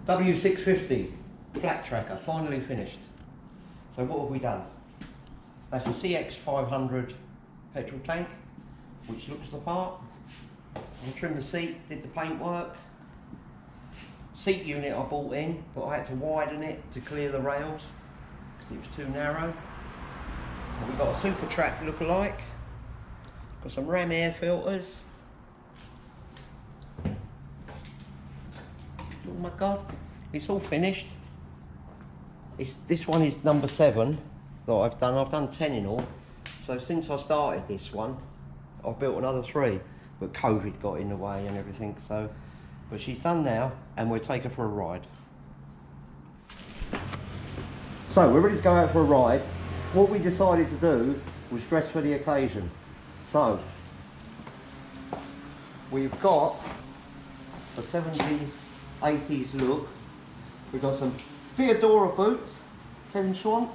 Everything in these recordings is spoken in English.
W650 flat tracker, finally finished. So what have we done? That's a CX500 petrol tank, which looks the part. I trimmed the seat, did the paintwork. Seat unit I bought in, but I had to widen it to clear the rails because it was too narrow. And we've got a Super Track look-alike. Got some ram air filters. Oh my god, it's all finished. This one is number 7 that I've done. I've done 10 in all. So since I started this one, I've built another 3, but COVID got in the way and everything. So, but she's done now, and we'll take her for a ride. So we're ready to go out for a ride. What we decided to do was dress for the occasion. So we've got the 70s, 80s look. We've got some Theodora boots, Kevin Schwantz,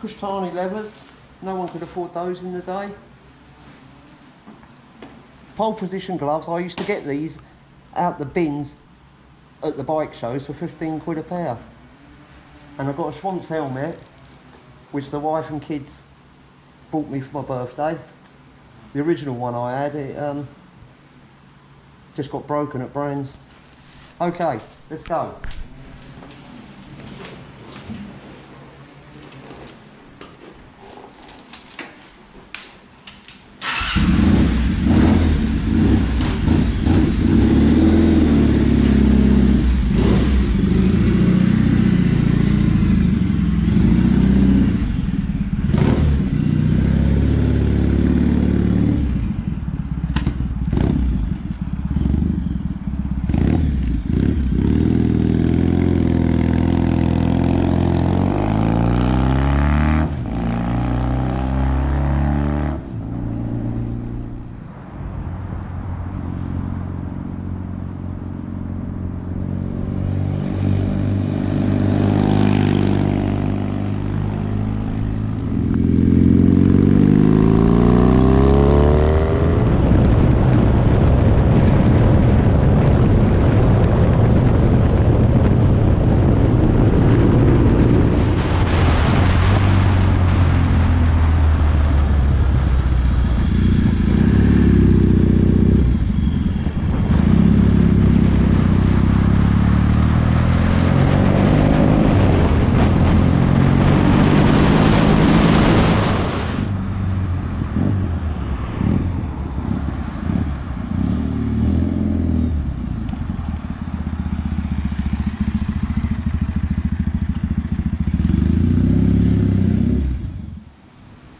Kushtani leathers. No one could afford those in the day. Pole position gloves. I used to get these out the bins at the bike shows for 15 quid a pair. And I've got a Schwantz helmet, which the wife and kids bought me for my birthday. The original one I had, it just got broken at Brands. Okay, let's go.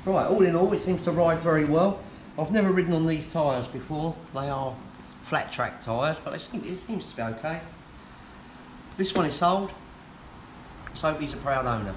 Right, all in all, it seems to ride very well. I've never ridden on these tyres before. They are flat track tyres, but it seems to be okay. This one is sold. Sophie's a proud owner.